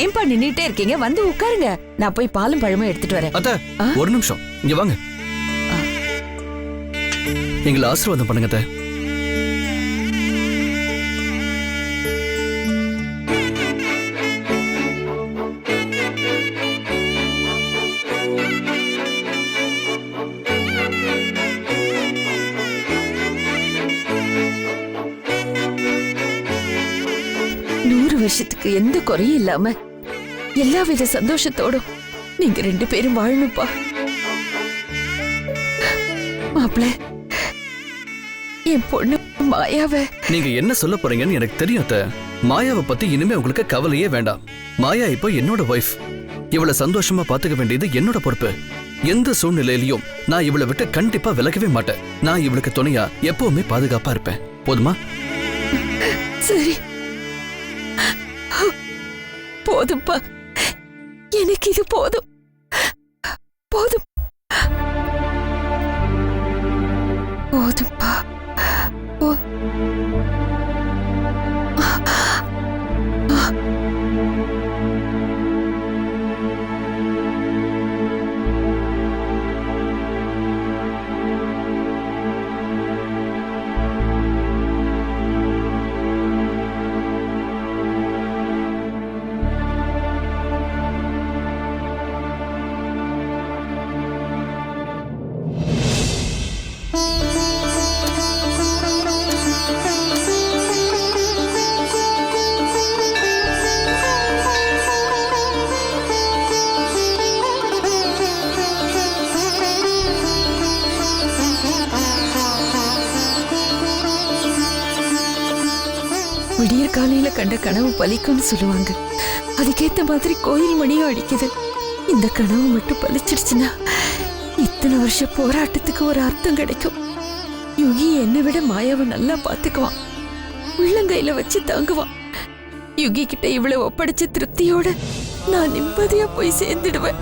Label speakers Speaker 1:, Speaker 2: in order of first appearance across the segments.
Speaker 1: ஏன்பா நின்னுட்டே இருக்கீங்க? வந்து உட்காருங்க. நான் போய் பாலும் பழமும் எடுத்துட்டு வரேன்.
Speaker 2: அத்தை, ஒரு நிமிஷம் இங்க வாங்க. எங்களை ஆசீர்வாதம் பண்ணுங்க அத்தை.
Speaker 1: வருஷத்துக்கு எந்த குறையும் இல்லாம எல்லா வித சந்தோஷத்தோடும் நீங்க 2 பேரும் வாழணும்பா. மாப்பிள்ள, என் பொண்ணு மாயாவை
Speaker 2: நீங்க என்ன சொல்ல போறீங்கன்னு எனக்கு தெரியும் அத்தை. மாயாவை பத்தி இனிமே உங்களுக்கு கவலையே வேண்டாம். மாயா இப்போ என்னோட வைஃப். இவளை சந்தோஷமா பாத்துக்க வேண்டியது என்னோட பொறுப்பு. எந்த சூழ்நிலையிலையும் நான் இவளை விட்டு கண்டிப்பா விலகவே மாட்டேன். நான் இவளுக்கு துணையா எப்பவுமே பாதுகாப்பா இருப்பேன். போதுமா?
Speaker 1: சரி, போதும்பா. எனக்கு இது போதும். போதும் போதும்பா. விடியற் காலையில கண்ட கனவு பலிக்கும்னு சொல்லுவாங்க. அதுக்கேத்த மாதிரி கோயில் மணியும் அடிக்குது. இந்த கனவு மட்டும் பலிச்சிடுச்சுன்னா இத்தனை வருஷ போராட்டத்துக்கு ஒரு அர்த்தம் கிடைக்கும். யுகி என்னை விட மாயாவை நல்லா பாத்துக்குவான். உள்ளங்கையில வச்சு தாங்குவான். யுகி கிட்ட இவ்வளவு ஒப்படைச்ச திருப்தியோட நான் நிம்மதியா போய் சேர்ந்துடுவேன்.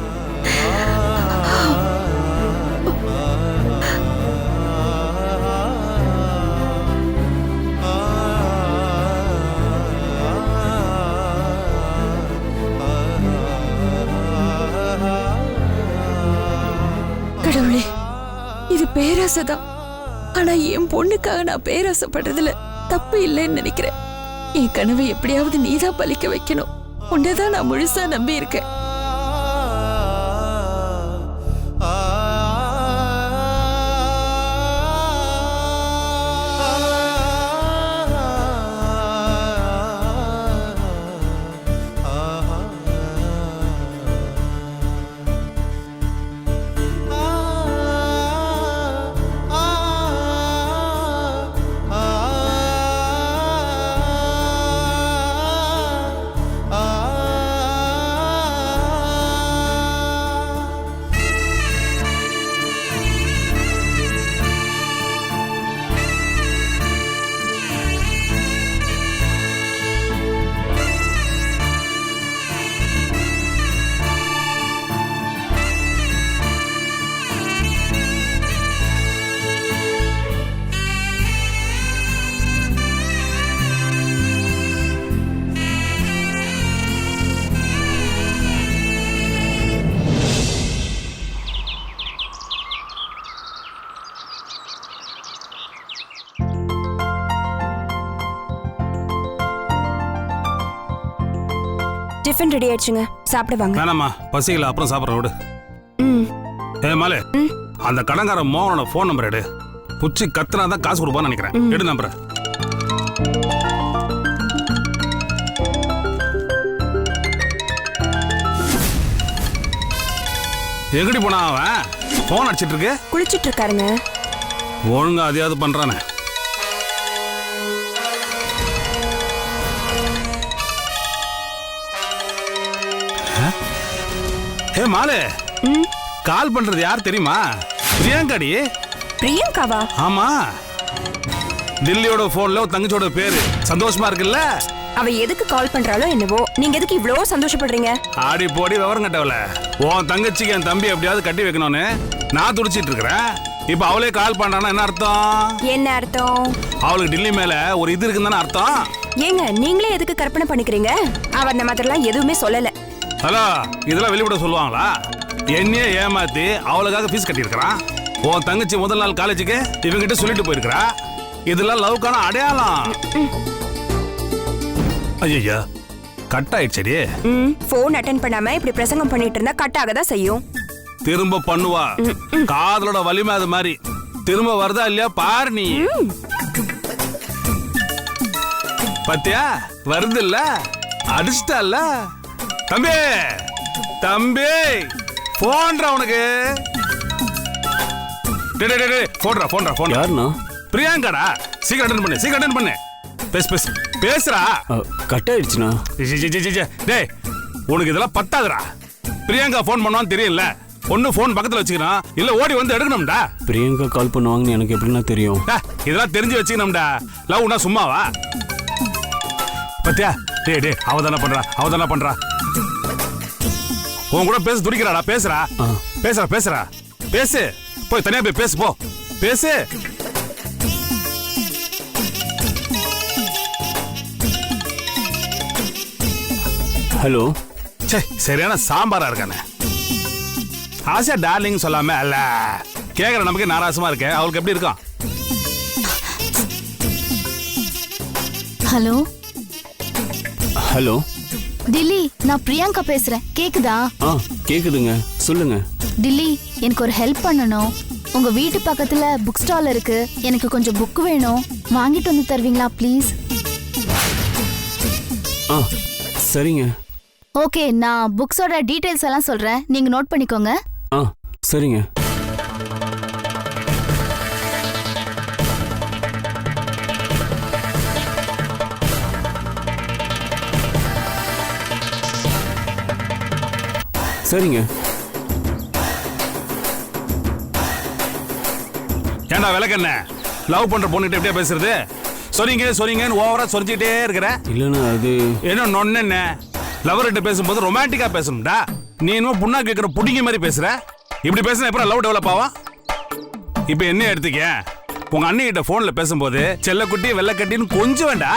Speaker 1: கடவுளே, இது பேராசைதான். ஆனா என் பொண்ணுக்காக நான் பேராசைப்படுறதுல தப்பு இல்லைன்னு நினைக்கிறேன். என் கனவை எப்படியாவது நீதான் பலிக்க வைக்கணும். உன்னதான் நான் முழுசா நம்பி இருக்கேன்.
Speaker 3: டிஃபன் ரெடி ஆயிடுச்சுங்க, சாப்பிட வாங்க.
Speaker 4: வேணாம்மா, பசிக்கல, அப்புறம் சாப்பிட்ற விடு. ஏ மாலே, அந்த கடங்கார மோகனோட ஃபோன் நம்பர் எடு. புச்சி கத்துனா தான் காசு கொடுப்பான்னு நினைக்கிறேன். எடு நம்பரை. எங்கடி போனா அவன்? ஃபோன் அடிச்சிட்டு இருக்கு.
Speaker 3: குளிச்சிட்டு இருக்காருங்க.
Speaker 4: ஒழுங்கா அதையாவது பண்றானே. ஏ மாலே, கால் பண்றது யார் தெரியுமா? பிரியங்காடி.
Speaker 3: பிரியங்காவா?
Speaker 4: ஆமா, தில்லியோட போன்ல தங்கச்சியோட பேரு. சந்தோஷமா இருக்குல்ல?
Speaker 3: அவ எதுக்கு கால் பண்றாளோ என்னவோ, நீங்க எதுக்கு இவ்ளோ சந்தோஷப்படுறீங்க?
Speaker 4: ஆடி போடி விவரம் கட்டவல. உன் தங்கச்சிக்கு என் தம்பி எப்படியாவது கட்டி வைக்கணும்னு நான் துடிச்சிட்டு இருக்கிறேன். இப்ப அவளே கால் பண்றான்னா என்ன அர்த்தம்?
Speaker 3: என்ன அர்த்தம்?
Speaker 4: அவளுக்கு டெல்லி மேல ஒரு இது இருக்குன்னு தானே அர்த்தம்.
Speaker 3: ஏங்க நீங்களே எதுக்கு கற்பனை பண்ணிக்கிறீங்க? அவர் இந்த மாதிரிலாம் எதுவுமே சொல்லல.
Speaker 4: ஹலோ, இதெல்லாம் வெளிவிட சொல்லுவாங்களா? என்னையே ஏமாத்தி அவளுக்காக ஃபீஸ் கட்டியிருக்கிறான். உன் தங்கச்சி முதல் நாள் காலேஜுக்கு இவங்கிட்ட சொல்லிட்டு போயிருக்கிறா. இதெல்லாம் லவ்க்கான அடையாளம். ஐயா கட் ஆயிடுச்சடி.
Speaker 3: போன் அட்டென்ட் பண்ணாம இப்படி பிரசங்கம் பண்ணிட்டு இருந்தா கட் ஆக தான் செய்யும்.
Speaker 4: திரும்ப பண்ணுவா. காதலோட வலிமை அது மாதிரி. திரும்ப வருதா இல்லையா பாரு நீ. பத்தியா வருது இல்ல, அடிச்சிட்டல்ல. தம்பி தம்பி போன்றா உனக்கு. போன்றா போன்றா போன்.
Speaker 5: யாருண்ணா?
Speaker 4: பிரியாங்காடா. சீக்கிரம் அட்டென்ட் பண்ணு, சீக்கிரம் அட்டென்ட் பண்ணு. பேசுறா.
Speaker 5: கட் ஆயிடுச்சுண்ணா.
Speaker 4: டேய் உனக்கு இதெல்லாம் பத்தாதுடா. பிரியங்கா போன் பண்ணுவான்னு தெரியல. ஒண்ணு போன் பக்கத்துல வச்சுக்கணும், இல்ல ஓடி வந்து எடுக்கணும்டா.
Speaker 5: பிரியங்கா கால் பண்ணுவாங்கன்னு எனக்கு எப்படின்னா தெரியும்?
Speaker 4: இதெல்லாம் தெரிஞ்சு வச்சுக்கணும்டா. லவ்னா சும்மாவா? பத்தியா? டேய் அவதான பண்றா. உன் கூட பேச துடிக்கிறாடா. பேசுறா. பேசு. போய் தனியா போய் பேசு. பேசு.
Speaker 5: ஹலோ.
Speaker 4: சரியான சாம்பாரா இருக்கானே. ஆசையா டார்லிங் சொல்லாம அல்ல கேக்குற நமக்கு நாராசமா இருக்க. அவளுக்கு எப்படி இருக்கும்?
Speaker 6: ஹலோ.
Speaker 5: ஹலோ
Speaker 6: டில்லி, நான் பிரியங்கா பேசுறேன். கேக்குதா?
Speaker 5: கேக்குதுங்க, சொல்லுங்க.
Speaker 6: டில்லி, எனக்கு ஒரு ஹெல்ப் பண்ணணும். உங்க வீட்டு பக்கத்துல புக் ஸ்டால் இருக்கு. எனக்கு கொஞ்சம் புக் வேணும். வாங்கிட்டு வந்து தருவீங்களா ப்ளீஸ்?
Speaker 5: சரிங்க.
Speaker 6: ஓகே, நான் புக்ஸோட டீடைல்ஸ் எல்லாம் சொல்றேன், நீங்க நோட் பண்ணிக்கோங்க.
Speaker 5: சரிங்க. சரிங்க.
Speaker 4: ஏண்டா விளக்கண்ண லவ் பண்ற பொண்ணுகிட்ட எப்படியா பேசுறது? சொரிங்கன்னு ஓவரா சொரிஞ்சிட்டே இருக்கிற.
Speaker 5: இல்லைண்ணா, அது
Speaker 4: என்ன நொன்ன லவர்கிட்ட பேசும்போது ரொமான்டிக்கா பேசணும்டா. நீ இன்னும் புண்ணா கேட்கிற புடிங்க மாதிரி பேசுற. இப்படி பேசுனா எப்பறம் லவ் டெவலப் ஆகும்? இப்ப என்ன எடுத்துக்க, உங்க அண்ணி கிட்ட போன்ல பேசும்போது செல்லக்குட்டி வெள்ளக்கட்டின்னு கொஞ்சம் வேண்டா.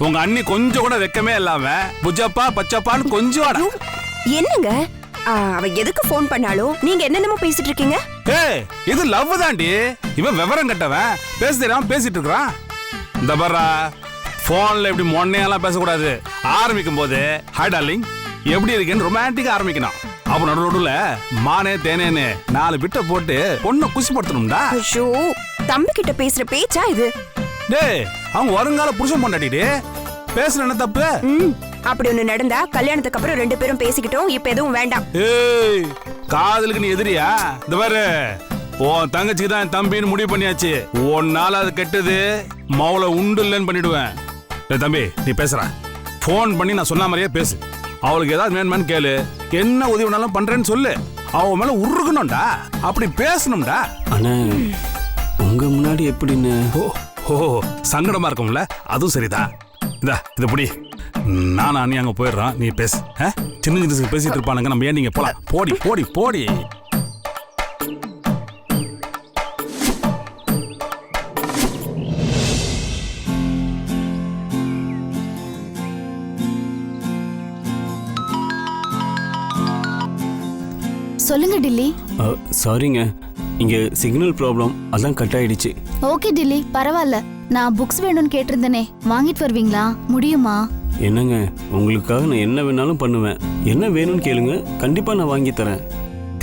Speaker 4: உங்க அண்ணி கொஞ்சம் கூட வெக்கமே இல்லாம புஜப்பா பச்சப்பான்னு கொஞ்சம் வாடா.
Speaker 3: என்னங்க அவ எதுக்கு போன் பண்ணாலும் நீங்க என்னென்னமோ பேசிட்டு இருக்கீங்க?
Speaker 4: ஏய் இது லவ் தாண்டி. இவன் விவரம் கட்டவன் பேச தெரியாம பேசிட்டு இருக்கான். இந்த பர்றா போன்ல இப்படி மொன்னையெல்லாம் பேசக்கூடாது. ஆரம்பிக்கும் போது ஹாய் டார்லிங் எப்படி இருக்கேன்னு ரொமான்டிக்கா ஆரம்பிக்கணும். அப்ப நடுவுல மானே தேனேன்னு 4 பிட்ட போட்டு பொண்ணை குசிப்படுத்தணும்டா.
Speaker 3: ஐயோ, தம்பி கிட்ட பேசுற பேச்சா இது?
Speaker 4: டேய் அவங்க வருங்கால புருஷன் பொண்டாட்டிடி. பேசுற என்ன தப்பு?
Speaker 3: அப்படி ஒண்ணு நடந்தா கல்யாணத்துக்கு அப்புறம் 2 பேரும் பேசிக்கிட்டோம். இப்ப எதுவும் வேண்டாம்.
Speaker 4: ஏய் காதலுக்கு நீ எதிரியா? இந்த பாரு உன் தங்கச்சிக்கு தான் என் தம்பின்னு முடிவு பண்ணியாச்சு. உன்னால அது கெட்டது மௌல உண்டு இல்லைன்னு பண்ணிடுவேன். தம்பி நீ பேசுற போன் பண்ணி நான் சொன்ன மாதிரியே பேசு. அவளுக்கு ஏதாவது வேணுமான்னு கேளு. என்ன உதவி வேணாலும் பண்றேன்னு சொல்லு. அவ மேல உருகணும்டா. அப்படி பேசணும்டா.
Speaker 5: ஆனா உங்க முன்னாடி எப்படின்னு?
Speaker 4: ஓ சங்கடமா இருக்கும்ல, அதுவும் சரிதான். இத புடி. நான் அண்ணி அங்க போயிடுறான், நீ பேசு. சின்ன பேசிட்டு இருப்பானுங்க, நம்ம ஏன் நீங்க போலாம். போடி போடி போடி.
Speaker 6: சொல்லுங்க டில்லி.
Speaker 5: சாரிங்க, இங்க சிக்னல் ப்ராப்ளம், அதான் கட் ஆயிடுச்சு.
Speaker 6: ஓகே டில்லி, பரவாயில்ல. நான் புக்ஸ் வேணும்னு கேட்டிருந்தேனே, வாங்கிட்டு வருவீங்களா? முடியுமா?
Speaker 5: என்னங்க, உங்களுக்காக நான் என்ன வேணாலும் பண்ணுவேன். என்ன வேணும்னு கேளுங்க, கண்டிப்பா நான் வாங்கி தரேன்.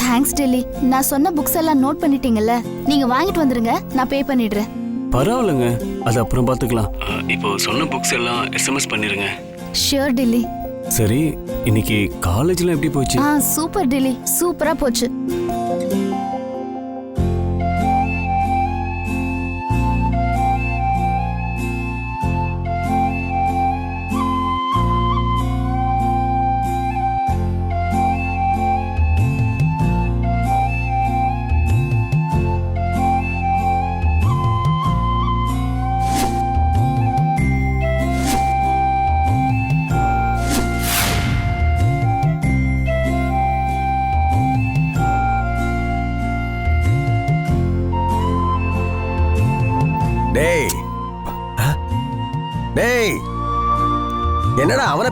Speaker 6: தேங்க்ஸ் டில்லி. நான் சொன்ன புக்ஸ் எல்லாம் நோட் பண்ணிட்டீங்கல்ல, நீங்க வாங்கிட்டு வந்துருங்க, நான் பே பண்ணிடுறேன்.
Speaker 5: பரவாயில்லைங்க, அது அப்புறம் பார்த்துக்கலாம். இப்போ சொன்ன புக்ஸ் எல்லாம் எஸ்எம்எஸ் பண்ணிருங்க.
Speaker 6: ஷியோர் டில்லி.
Speaker 5: சரி, இன்னைக்கு காலேஜ்ல எப்படி போச்சு?
Speaker 6: சூப்பர் டில்லி, சூப்பரா போச்சு.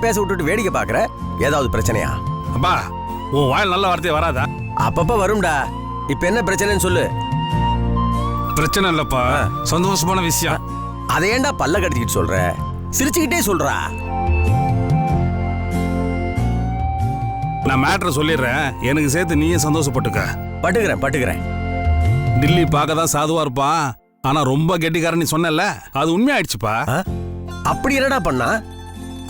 Speaker 7: பேச விட்டுட்டு வேடிக்கை பாக்குற? ஏதாவது பிரச்சனையா?
Speaker 4: அப்பா உன் வாயில் நல்ல வார்த்தை வராதா?
Speaker 7: அப்பப்ப வரும்டா. இப்ப என்ன பிரச்சனைன்னு சொல்லு.
Speaker 4: பிரச்சனை இல்லப்பா, சந்தோஷமான விஷயம்.
Speaker 7: அதை ஏன்டா பல்ல கடிச்சிக்கிட்டு சொல்ற? சிரிச்சுக்கிட்டே சொல்றா.
Speaker 4: நான் மேட்ரை சொல்லிடுறேன், எனக்கு சேர்த்து நீயே சந்தோஷப்பட்டுக்க.
Speaker 7: பட்டுக்கிறேன்.
Speaker 4: டில்லி பார்க்க தான் சாதுவா இருப்பான், ஆனா ரொம்ப கெட்டிக்காரன் நீ சொன்னல, அது உண்மையாயிடுச்சுப்பா.
Speaker 7: அப்படி என்னடா பண்ணா?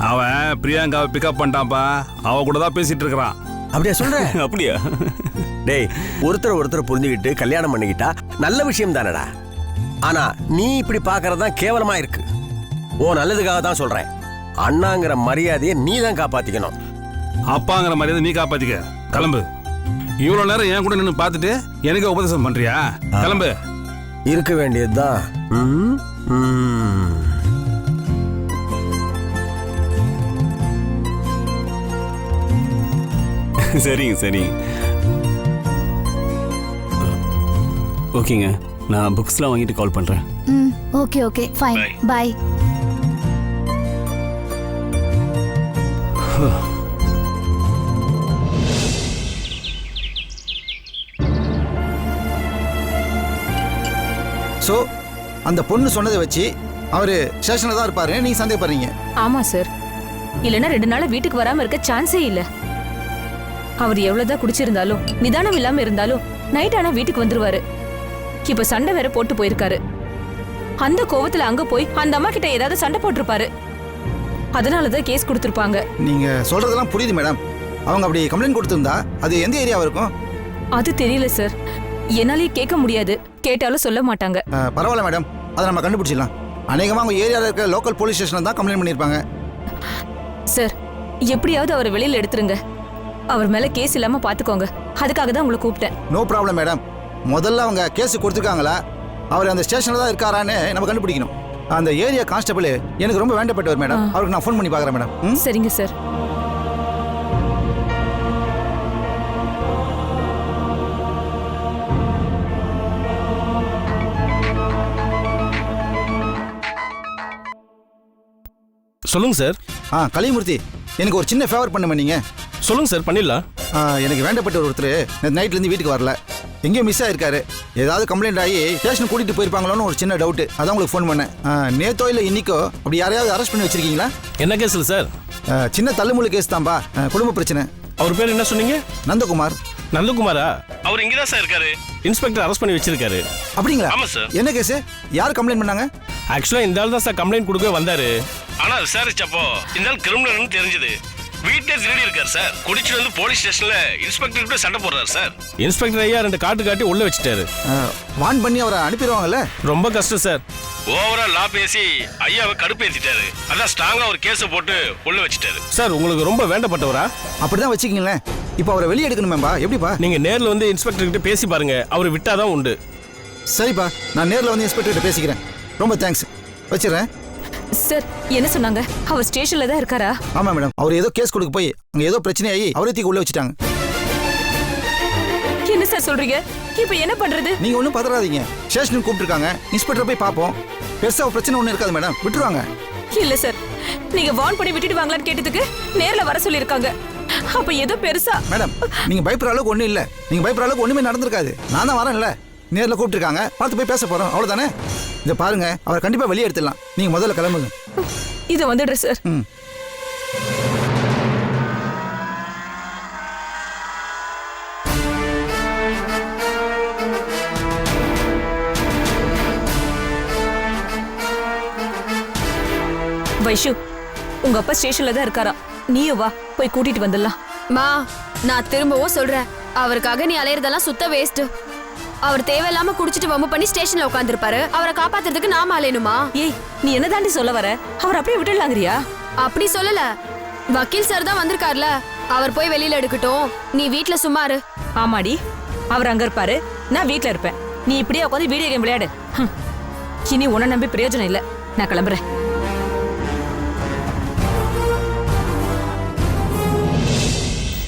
Speaker 4: அவன் பிரியங்காவை பிக்கப் பண்ணிட்டான்ப்பா, அவ கூட தான் பேசிட்டு இருக்கிறான்.
Speaker 7: அப்படியா சொல்ற?
Speaker 5: அப்படியா?
Speaker 7: டேய், ஒருத்தர் புரிஞ்சுக்கிட்டு கல்யாணம் பண்ணிக்கிட்டா நல்ல விஷயம் தானடா. ஆனா நீ இப்படி பாக்குறதுதான் கேவலமா இருக்கு. ஓ நல்லதுக்காக தான் சொல்றேன். அண்ணாங்கிற மரியாதையை நீ தான் காப்பாத்திக்கணும்.
Speaker 4: அப்பாங்கிற மரியாதை நீ காப்பாத்திக்க. கிளம்பு. இவ்வளவு நேரம் என் கூட நின்று பார்த்துட்டு எனக்கு உபதேசம் பண்றியா? கிளம்பு.
Speaker 7: இருக்க வேண்டியதுதான்.
Speaker 5: சரிங்க. ஓகேங்க, நான் புக்ஸ்லாம் வாங்கிட்டு கால் பண்றேன்.
Speaker 6: ஓகே ஃபைன், பாய்.
Speaker 8: ஸோ அந்த பொண்ணு சொன்னதை வச்சு அவரு ஸ்டேஷன்ல தான் இருப்பாரு நீங்க சந்தேகப்படுறீங்க?
Speaker 1: ஆமா சார், இல்லைன்னா 2 நாளா வீட்டுக்கு வராம இருக்க சான்ஸே இல்ல. அவர் எவ்வளவுதான் குடிச்சிருந்தாலும் நிதானம் இல்லாம இருந்தாலும் நைட் ஆனா வீட்டுக்கு வந்துருவாரு. இப்ப சண்டை வேற போட்டு போயிருக்காரு. அந்த கோவத்துல அங்க போய் அந்த அம்மா கிட்ட ஏதாவது சண்டை போட்டிருப்பாரு. அதனாலதான் கேஸ் கொடுத்திருப்பாங்க.
Speaker 8: நீங்க சொல்றதெல்லாம் புரியுது மேடம். அவங்க அப்படி கம்ப்ளைண்ட் கொடுத்திருந்தா அது எந்த ஏரியாவா இருக்கும்?
Speaker 1: அது தெரியல சார், என்னாலே கேட்க முடியாது. கேட்டாலும் சொல்ல மாட்டாங்க.
Speaker 8: பரவாயில்ல மேடம், அதை நம்ம கண்டுபிடிச்சிடலாம். அநேகமா அவங்க ஏரியாவில் இருக்க லோக்கல் போலீஸ் ஸ்டேஷன்ல தான் கம்ப்ளைண்ட் பண்ணியிருப்பாங்க.
Speaker 1: சார், எப்படியாவது அவரை வெளியில எடுத்துருங்க. அவர் மேல கேஸ் இல்லாம பாத்துக்கோங்க. அதுக்காக தான் உங்களை கூப்பிட்டேன்.
Speaker 8: No problem madam. முதல்ல அவங்க கேஸ் கொடுத்துருக்காங்களா, அவர் அந்த ஸ்டேஷன்ல தான் இருக்காரான்னு நம்ம கண்டுபிடிக்கணும். அந்த ஏரியா கான்ஸ்டபிள் எனக்கு ரொம்ப வேண்டப்பட்டவர் மேடம். அவருக்கு நான் ஃபோன் பண்ணி பார்க்குறேன் மேடம்.
Speaker 1: சரிங்க சார்.
Speaker 9: சொல்லுங்க சார்.
Speaker 8: கலிமூர்த்தி, எனக்கு ஒரு சின்ன ஃபேவர் பண்ணுமே நீங்க.
Speaker 9: சொல்லுங்க சார், பண்ணிடலாம்.
Speaker 8: எனக்கு வேண்டப்பட்ட ஒருத்தர் நைட்லேருந்து வீட்டுக்கு வரல, எங்கேயோ மிஸ் ஆயிருக்காரு. ஏதாவது கம்ப்ளைண்ட் ஆகி ஸ்டேஷன் கூட்டிட்டு போயிருப்பாங்களோன்னு ஒரு சின்ன டவுட். அதான் உங்களுக்கு ஃபோன் பண்ணேன். நேத்தோ இல்லை இன்னைக்கோ அப்படி யாரையாவது அரெஸ்ட் பண்ணி வச்சிருக்கீங்களா?
Speaker 9: என்ன கேஸ்ல சார்?
Speaker 8: சின்ன தள்ளுமுள்ளு கேஸ் தான்பா, குடும்ப பிரச்சனை.
Speaker 9: அவர் பேர் என்ன சொன்னீங்க?
Speaker 8: நந்தகுமார்.
Speaker 9: நந்தகுமாரா? அவர் இங்கே தான் சார் இருக்காரு. இன்ஸ்பெக்டர் அரெஸ்ட் பண்ணி வச்சிருக்காரு.
Speaker 8: அப்படிங்களா?
Speaker 9: ஆமா சார்.
Speaker 8: என்ன கேஸ்? யார் கம்ப்ளைண்ட் பண்ணாங்க?
Speaker 9: ஆக்சுவலா இந்த ஆள் தான் சார் கம்ப்ளைண்ட் கொடுக்க வந்தாரு. ஆனா விசாரிச்சப்போ இந்த ஆள் கிரிமினல்னு தெரிஞ்சது. வீட்டிலே திருடி இருக்காரு சார். குடிச்சிட்டு வந்து போலீஸ் ஸ்டேஷன்ல இன்ஸ்பெக்டர் கிட்ட சண்டை போடுறாரு சார். இன்ஸ்பெக்டர் ஐயா 2 காட்டு காட்டி உள்ள வச்சுட்டாரு.
Speaker 8: வான் பண்ணி அவரை அனுப்பிடுவாங்கல்ல?
Speaker 9: ரொம்ப கஷ்டம் சார். ஓவரா லா பேசி ஐயாவை கடுப்பேத்திட்டாரு. அதான் ஸ்ட்ராங்கா ஒரு கேஸ போட்டு உள்ள வச்சுட்டாரு. சார், உங்களுக்கு ரொம்ப வேண்டப்பட்டவரா?
Speaker 8: அப்படிதான் வச்சுக்கீங்களேன். இப்போ அவரை வெளியே எடுக்கணுமேம்பா. எப்படிப்பா?
Speaker 9: நீங்க நேர்ல வந்து இன்ஸ்பெக்டர் கிட்ட பேசி பாருங்க. அவர் விட்டாதான் உண்டு.
Speaker 8: சரிப்பா, நான் நேர்ல வந்து இன்ஸ்பெக்டர் கிட்ட பேசிக்கிறேன். ரொம்ப தேங்க்ஸ். வச்சிடறேன்.
Speaker 1: சார், என்ன சொன்னாங்க? அவர் ஸ்டேஷன்ல தான் இருக்காரா?
Speaker 8: ஆமா மேடம். அவர் ஏதோ கேஸ் கொடுக்க போய் அங்க ஏதோ பிரச்சனையாகி அவரை தூக்கி உள்ள வச்சுட்டாங்க.
Speaker 1: என்ன சார் சொல்றீங்க? இப்போ என்ன பண்றது?
Speaker 8: நீங்க ஒன்றும் பதறாதீங்க. ஸ்டேஷனுக்கு கூப்பிட்டுருக்காங்க. இன்ஸ்பெக்டர் போய் பார்ப்போம். பெருசா பிரச்சனை ஒன்றும் இருக்காது மேடம், விட்டுருவாங்க.
Speaker 1: இல்ல சார், நீங்க வார்ன் பண்ணி விட்டுடுவாங்களான்னு கேட்டதுக்கு நேர்ல வர சொல்லியிருக்காங்க. அப்ப ஏதோ பெருசா.
Speaker 8: மேடம், நீங்க பயப்படுற அளவுக்கு ஒன்றும் இல்லை. நீங்க பயப்படுற அளவுக்கு ஒண்ணுமே நடந்திருக்காது. நான் தான் வரேன்ல. நேர்ல கூப்பிட்டுருக்காங்க, பார்த்து போய் பேச போறோம், அவ்வளவுதானே. இதை பாருங்க, அவர் கண்டிப்பா வெளியே எடுத்துடலாம். நீங்க முதல்ல கிளம்புங்க.
Speaker 1: இதை வந்துடுறேன் சார். வைஷு, உங்க அப்பா ஸ்டேஷன்ல தான் இருக்காரா. நீயும் வா, போய் கூட்டிட்டு வந்துடலாம்.
Speaker 10: மா, நான் திரும்பவும் சொல்றேன், அவருக்காக நீ அலையறதெல்லாம் சுத்த வேஸ்ட். அவர் தேவையில்லாம குடிச்சிட்டு வம்பு பண்ணி ஸ்டேஷன்ல உட்காந்துருப்பாரு. அவரை காப்பாத்துறதுக்கு நாம அலையணுமா?
Speaker 1: ஏய், நீ என்ன தாண்டி சொல்ல வர? அவர் அப்படியே விட்டுடலாங்கிறியா?
Speaker 10: அப்படி சொல்லல. வக்கீல் சார் தான் வந்திருக்காருல, அவர் போய் வெளியில எடுக்கட்டும். நீ வீட்ல சும்மா இரு.
Speaker 1: ஆமாடி, அவர் அங்க இருப்பாரு, நான் வீட்ல இருப்பேன். நீ இப்படியே உட்காந்து வீடியோ கேம் விளையாடு. இனி உன்னை நம்பி பிரயோஜனம் இல்லை. நான் கிளம்புறேன்.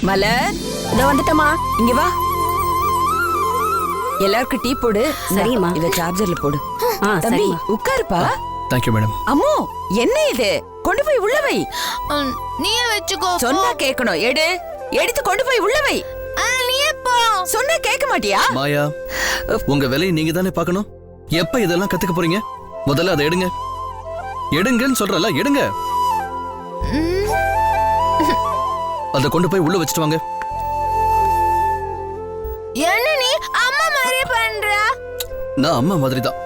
Speaker 1: மலர்,
Speaker 3: இதோ வந்துட்டமா.
Speaker 1: இங்க வா. எல்லாருக்கும் டீ போடு.
Speaker 3: சரிம்மா.
Speaker 1: இத சார்ஜர்ல போடு. தம்பி, உட்காருப்பா.
Speaker 2: Thank you madam.
Speaker 1: அம்மோ, என்ன இது? கொண்டு போய் உள்ள வை.
Speaker 6: நீயே வச்சுக்கோ.
Speaker 1: சொன்னா கேட்கணும். எடுத்து கொண்டு போய் உள்ள வை.
Speaker 6: நீயே போ.
Speaker 1: சொன்னா கேட்க மாட்டியா?
Speaker 2: மாயா, உங்க வேலையை நீங்க தானே பார்க்கணும். எப்ப இதெல்லாம் கத்துக்க போறீங்க? முதல்ல அதை எடுங்க. எடுங்கன்னு சொல்றல, எடுங்க. அதை கொண்டு போய் உள்ள வச்சுட்டு வாங்க.
Speaker 6: என்ன நீ அம்மா மாதிரி பண்ற?
Speaker 2: நான் அம்மா மாதிரி தான்.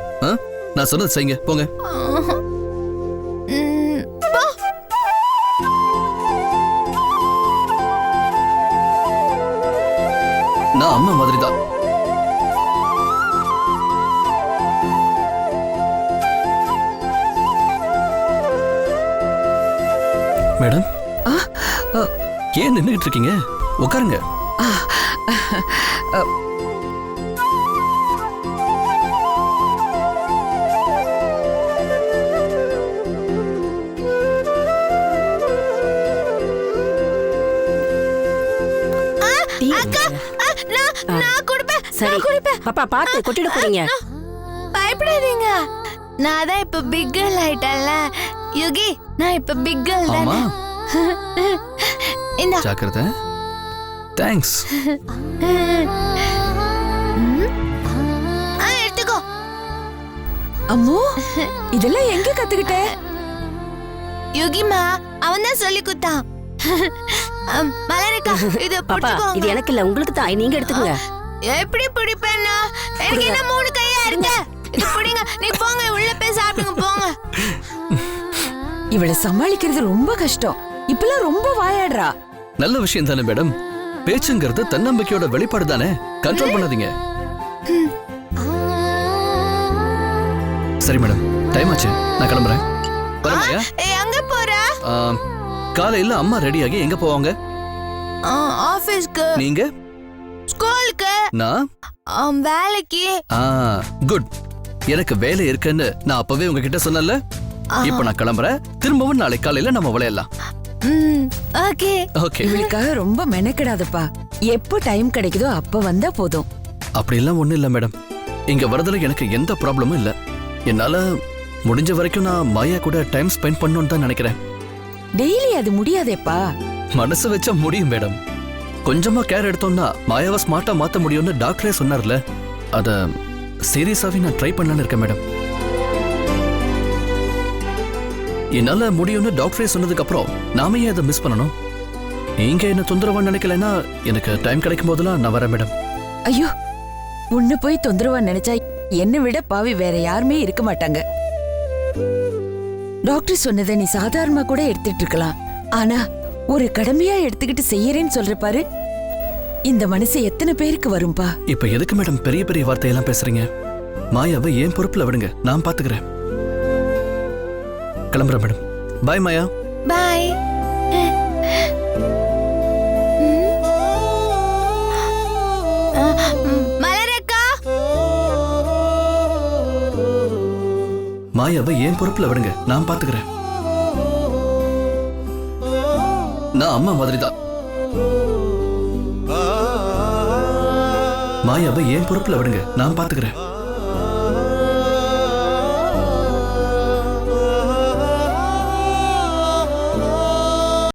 Speaker 2: நான் சொன்னது செய்யுங்க, போங்க. நான் அம்மா மாதிரி தான். மேடம், ஏன் நின்னுகிட்டு இருக்கீங்க? உட்காருங்க.
Speaker 3: சரி பாப்பா, பாத்து கொட்டிட போறீங்க.
Speaker 6: பயப்படாதீங்க. நான் தான் இப்ப பிக் கேர்ள் ஆயிட்டேன்ல யுகி. நான் இப்ப பிக் கேர்ள்
Speaker 2: ஆமா,
Speaker 6: தானே. இந்த
Speaker 2: ஜாக்கிரதை. தேங்க்ஸ்.
Speaker 6: எடுத்துக்கோ.
Speaker 1: அம்மு, இதெல்லாம் எங்க கத்துக்கிட்ட?
Speaker 6: யுகிமா அவன் தான் சொல்லி கொடுத்தான். மலரிக்கா, இது புடிச்சுக்கோங்க.
Speaker 3: இது எனக்கு இல்ல, உங்களுக்கு தான். நீங்க எடுத்துக்கோங்க.
Speaker 6: எப்படி பிடிப்பேன்னா? எனக்கு என்ன 3 கையா இருக்கு. இது பிடிங்க. நீ போங்க, உள்ள போய் சாப்பிடுங்க, போங்க.
Speaker 1: இவளை சமாளிக்கிறது ரொம்ப கஷ்டம். இப்பெல்லாம் ரொம்ப வாயாடுறா.
Speaker 2: நல்ல விஷயம் தானே மேடம். பேச்சுங்கிறது தன்னம்பிக்கையோட வெளிப்பாடு தானே. கண்ட்ரோல் பண்ணாதீங்க. சரி மேடம், டைம் ஆச்சு. நான் கிளம்புறேன். வரமாயா?
Speaker 6: எங்க போற?
Speaker 2: காலையில அம்மா ரெடி ஆகி எங்க போவாங்க?
Speaker 6: ஆபீஸ்க்கு.
Speaker 2: நீங்க?
Speaker 6: ஸ்கூலுக்கு.
Speaker 2: நான்
Speaker 6: வேலைக்கு.
Speaker 2: குட். எனக்கு வேலை இருக்குன்னு நான் அப்பவே உங்ககிட்ட சொன்னல. இப்போ நான் கிளம்புறேன். திரும்பவும் நாளை காலையில நம்ம விளையாடலாம்.
Speaker 6: ஓகே.
Speaker 2: ஓகே.
Speaker 1: இவளுக்காக ரொம்ப மெனக்கிடாதப்பா. எப்போ டைம் கிடைக்குதோ அப்ப வந்தா போதும்.
Speaker 2: அப்படி எல்லாம் ஒண்ணும் இல்ல மேடம். இங்க வரதுல எனக்கு எந்த ப்ராப்ளமும் இல்ல. என்னால முடிஞ்ச வரைக்கும் நான் மாயா கூட டைம் ஸ்பெண்ட் பண்ணணும்னு தான் நினைக்கிறேன்.
Speaker 1: டெய்லி அது முடியாதேப்பா.
Speaker 2: மனசு வச்சா முடியும் மேடம். கொஞ்சமா கேர் எடுத்தோம்னா மாயாவை ஸ்மார்ட்டா மாத்த முடியும்னு டாக்டரே சொன்னார்ல. அத சீரியஸாவே நான் ட்ரை பண்ணலான்னு இருக்கேன் மேடம். என்னால முடியும்னு டாக்டரே சொன்னதுக்கு அப்புறம் நாம ஏன் அதை மிஸ் பண்ணணும்? நீங்க என்ன தொந்தரவா நினைக்கலன்னா எனக்கு டைம் கிடைக்கும் போதெல்லாம் நான் வரேன் மேடம்.
Speaker 1: ஐயோ, உன்னை போய் தொந்தரவா நினைச்சா என்னை விட பாவி வேற யாருமே இருக்க மாட்டாங்க. டாக்டர் சொன்னதை நீ சாதாரணமா கூட எடுத்துட்டு இருக்கலாம். ஆனா ஒரு கடமையா எடுத்துக்கிட்டு செய்யறேன்னு சொல்ற பாரு, இந்த மனசு எத்தனை பேருக்கு வரும்பா.
Speaker 2: இப்ப எதுக்கு மேடம் பெரிய பெரிய வார்த்தையெல்லாம் பேசுறீங்க? மாயாவை ஏன் பொறுப்புல விடுங்க, நான் பாத்துக்கிறேன். கிளம்புறேன் மேடம். பாய் மாயா.
Speaker 6: பாய். மலரக்கா,
Speaker 2: மாயாவை ஏன் பொறுப்புல விடுங்க, நான் பாத்துக்கிறேன். நான் அம்மா மாதிரி தான். மாயாவை ஏன் பொறுப்புல விடுங்க, நான் பாத்துக்கிறேன்.